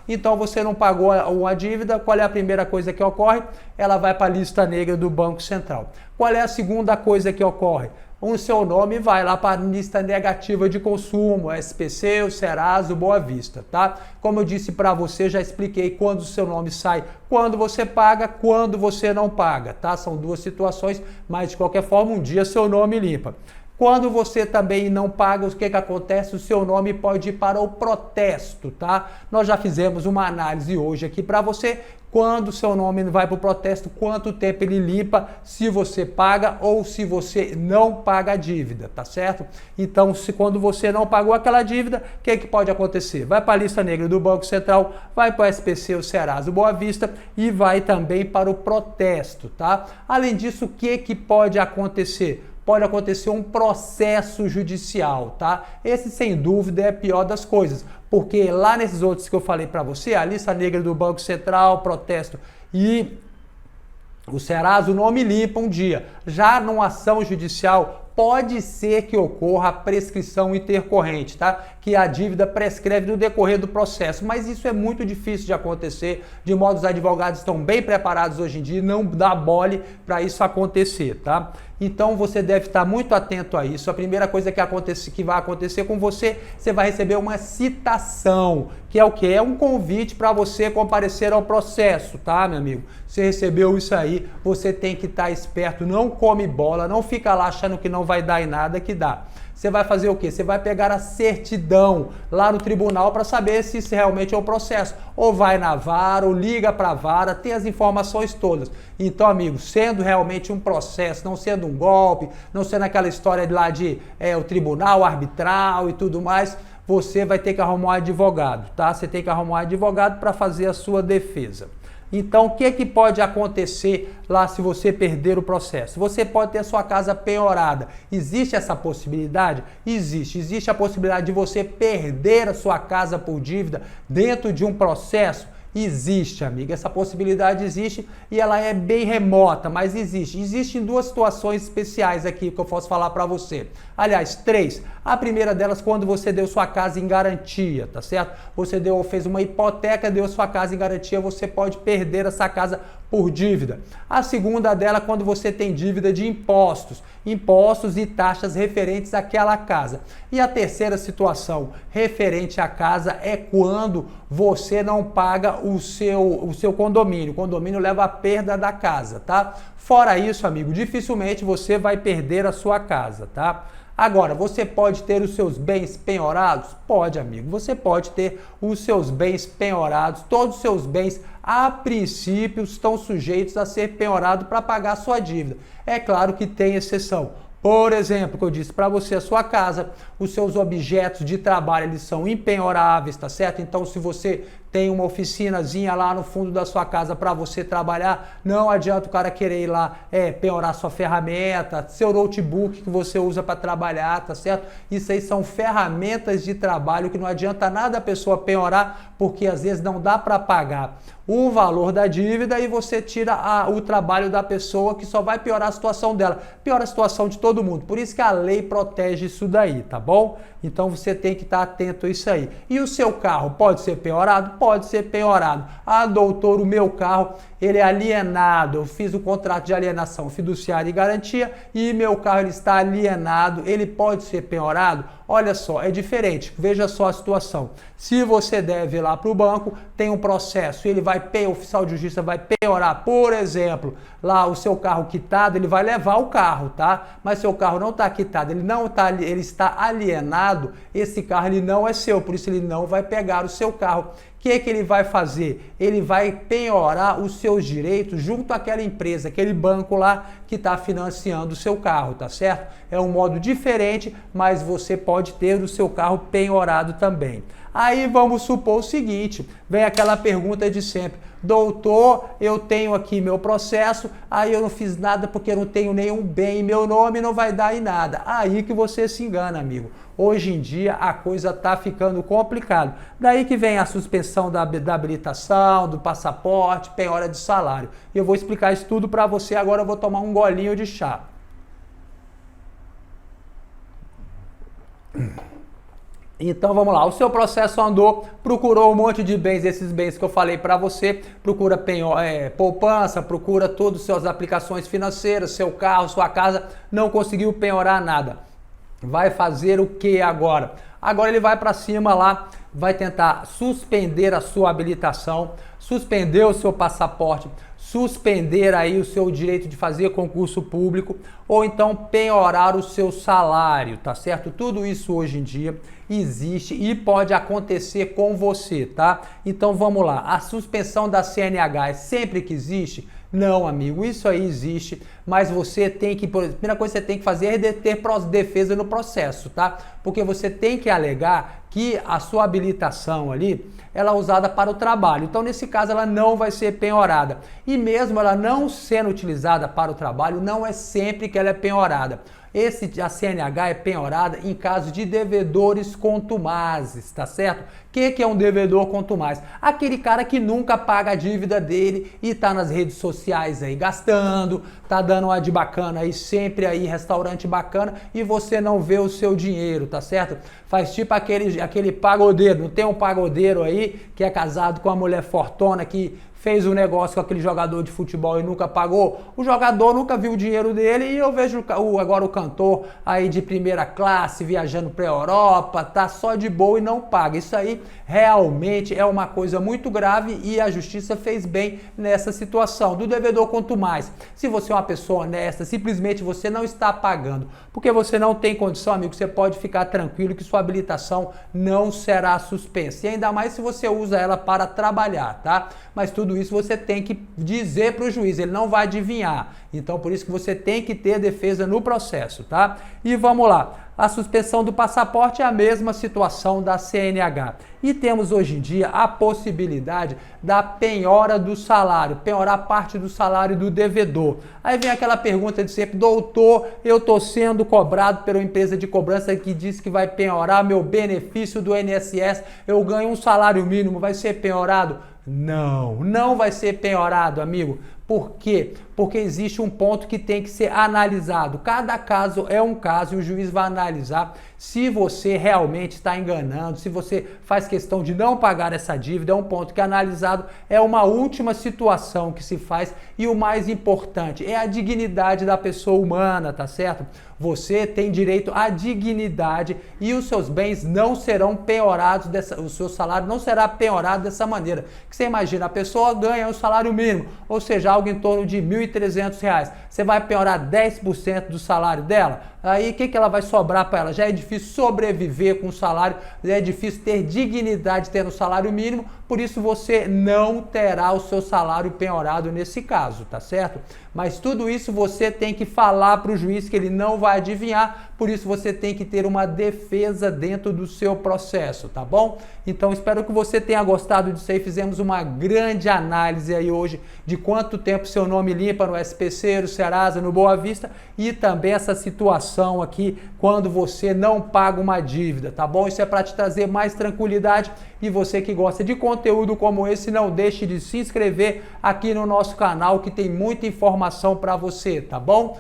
Então você não pagou uma dívida, qual é a primeira coisa que ocorre? Ela vai para a lista negra do Banco Central. Qual é a segunda coisa que ocorre? O seu nome vai lá para a lista negativa de consumo, SPC, o Serasa, o Boa Vista, tá? Como eu disse para você, já expliquei quando o seu nome sai, quando você paga, quando você não paga, tá? São duas situações, mas de qualquer forma, um dia seu nome limpa. Quando você também não paga, o que acontece? O seu nome pode ir para o protesto, tá? Nós já fizemos uma análise hoje aqui para você. Quando o seu nome vai para o protesto, quanto tempo ele limpa, se você paga ou se você não paga a dívida, tá certo? Então, quando você não pagou aquela dívida, o que pode acontecer? Vai para a lista negra do Banco Central, vai para o SPC, o Serasa, o Boa Vista e vai também para o protesto, tá? Além disso, o que pode acontecer? Pode acontecer um processo judicial, tá? Esse, sem dúvida, é a pior das coisas, porque lá nesses outros que eu falei para você, a lista negra do Banco Central, protesto e o Serasa, o nome limpa um dia. Já numa ação judicial, pode ser que ocorra a prescrição intercorrente, tá? Que a dívida prescreve no decorrer do processo, mas isso é muito difícil de acontecer, de modo que os advogados estão bem preparados hoje em dia e não dá mole para isso acontecer, tá? Então você deve estar muito atento a isso. A primeira coisa que vai acontecer com você, você vai receber uma citação, que é o quê? É um convite para você comparecer ao processo, tá, meu amigo? Você recebeu isso aí, você tem que estar esperto, não come bola, não fica lá achando que não vai dar em nada, que dá. Você vai fazer o quê? Você vai pegar a certidão lá no tribunal para saber se isso realmente é um processo. Ou vai na vara, ou liga para a vara, tem as informações todas. Então, amigo, sendo realmente um processo, não sendo um golpe, não sendo aquela história de lá de o tribunal arbitral e tudo mais, você vai ter que arrumar um advogado, tá? Você tem que arrumar um advogado para fazer a sua defesa. Então, o que pode acontecer lá se você perder o processo? Você pode ter a sua casa penhorada. Existe essa possibilidade? Existe. Existe a possibilidade de você perder a sua casa por dívida dentro de um processo? Existe, amiga. Essa possibilidade existe e ela é bem remota, mas existe. Existem duas situações especiais aqui que eu posso falar para você. Aliás, três. A primeira delas, quando você deu sua casa em garantia, tá certo? Você fez uma hipoteca, deu sua casa em garantia, você pode perder essa casa por dívida. A segunda dela, quando você tem dívida de impostos e taxas referentes àquela casa. E a terceira situação referente à casa é quando você não paga o seu condomínio. O condomínio leva a perda da casa, tá? Fora isso, amigo, dificilmente você vai perder a sua casa, tá? Agora, você pode ter os seus bens penhorados? Pode, amigo. Você pode ter os seus bens penhorados. Todos os seus bens, a princípio, estão sujeitos a ser penhorados para pagar a sua dívida. É claro que tem exceção. Por exemplo, que eu disse para você, a sua casa, os seus objetos de trabalho, eles são impenhoráveis, tá certo? Então, se você tem uma oficinazinha lá no fundo da sua casa para você trabalhar, não adianta o cara querer ir lá penhorar sua ferramenta, seu notebook que você usa para trabalhar, tá certo? Isso aí são ferramentas de trabalho que não adianta nada a pessoa penhorar, porque às vezes não dá para pagar o valor da dívida e você tira o trabalho da pessoa, que só vai piorar a situação dela, piora a situação de todo mundo. Por isso que a lei protege isso daí, tá bom? Então você tem que estar atento a isso aí. E o seu carro pode ser penhorado? Pode ser penhorado. Ah, doutor, o meu carro, ele é alienado. Eu fiz o contrato de alienação fiduciária e garantia e meu carro ele está alienado. Ele pode ser penhorado? Olha só, é diferente. Veja só a situação. Se você deve ir lá para o banco, tem um processo, o oficial de justiça vai penhorar, por exemplo, lá o seu carro quitado, ele vai levar o carro, tá? Mas seu carro não está quitado, ele está alienado, esse carro ele não é seu, por isso ele não vai pegar o seu carro. O que ele vai fazer? Ele vai penhorar os seus direitos junto àquela empresa, aquele banco lá que está financiando o seu carro, tá certo? É um modo diferente, mas você pode ter o seu carro penhorado também. Aí vamos supor o seguinte, vem aquela pergunta de sempre, doutor, eu tenho aqui meu processo, aí eu não fiz nada porque eu não tenho nenhum bem em meu nome, não vai dar em nada. Aí que você se engana, amigo. Hoje em dia a coisa está ficando complicada. Daí que vem a suspensão da habilitação, do passaporte, penhora de salário. E eu vou explicar isso tudo para você, agora eu vou tomar um golinho de chá. Então vamos lá, o seu processo andou, procurou um monte de bens, esses bens que eu falei para você, procura poupança, procura todas as suas aplicações financeiras, seu carro, sua casa, não conseguiu penhorar nada. Vai fazer o que agora? Agora ele vai para cima lá, vai tentar suspender a sua habilitação, suspender o seu passaporte, suspender aí o seu direito de fazer concurso público ou então penhorar o seu salário, tá certo? Tudo isso hoje em dia existe e pode acontecer com você, tá? Então vamos lá, a suspensão da CNH é sempre que existe? Não, amigo, isso aí existe, mas você tem que, a primeira coisa que você tem que fazer é ter defesa no processo, tá? Porque você tem que alegar que a sua habilitação ali, ela é usada para o trabalho. Então, nesse caso, ela não vai ser penhorada. E mesmo ela não sendo utilizada para o trabalho, não é sempre que ela é penhorada. A CNH é penhorada em caso de devedores contumazes, tá certo? O que é um devedor contumaz? Aquele cara que nunca paga a dívida dele e tá nas redes sociais aí gastando, tá dando uma de bacana aí, sempre aí, restaurante bacana, e você não vê o seu dinheiro, tá certo? Faz tipo aquele pagodeiro, não tem um pagodeiro aí que é casado com uma mulher fortuna que fez um negócio com aquele jogador de futebol e nunca pagou, o jogador nunca viu o dinheiro dele e eu vejo agora o cantor aí de primeira classe viajando para a Europa, tá só de boa e não paga. Isso aí realmente é uma coisa muito grave e a justiça fez bem nessa situação. Do devedor quanto mais, se você é uma pessoa honesta, simplesmente você não está pagando, porque você não tem condição, amigo, você pode ficar tranquilo que sua habilitação não será suspensa. E ainda mais se você usa ela para trabalhar, tá? Mas tudo isso você tem que dizer para o juiz, ele não vai adivinhar. Então, por isso que você tem que ter defesa no processo, tá? E vamos lá. A suspensão do passaporte é a mesma situação da CNH. E temos hoje em dia a possibilidade da penhora do salário, penhorar parte do salário do devedor. Aí vem aquela pergunta de sempre, doutor, eu estou sendo cobrado pela empresa de cobrança que diz que vai penhorar meu benefício do INSS, eu ganho um salário mínimo, vai ser penhorado? Não, não vai ser penhorado, amigo. Por quê? Porque existe um ponto que tem que ser analisado. Cada caso é um caso e o juiz vai analisar se você realmente está enganando, se você faz questão de não pagar essa dívida, é um ponto que é analisado, é uma última situação que se faz e o mais importante é a dignidade da pessoa humana, tá certo? Você tem direito à dignidade e os seus bens não serão penhorados, o seu salário não será penhorado dessa maneira. Que você imagina, a pessoa ganha um salário mínimo, ou seja, algo em torno de R$ 1.300. Você vai penhorar 10% do salário dela? Aí o que ela vai sobrar para ela? Já é difícil sobreviver com o salário, já é difícil ter dignidade tendo salário mínimo, por isso você não terá o seu salário penhorado nesse caso, tá certo? Mas tudo isso você tem que falar para o juiz que ele não vai adivinhar, por isso você tem que ter uma defesa dentro do seu processo, tá bom? Então espero que você tenha gostado disso aí, fizemos uma grande análise aí hoje de quanto tempo seu nome limpa no SPC, no Serasa, no Boa Vista e também essa situação aqui quando você não paga uma dívida, tá bom? Isso é para te trazer mais tranquilidade e você que gosta de conteúdo como esse, não deixe de se inscrever aqui no nosso canal que tem muita informação para você, tá bom?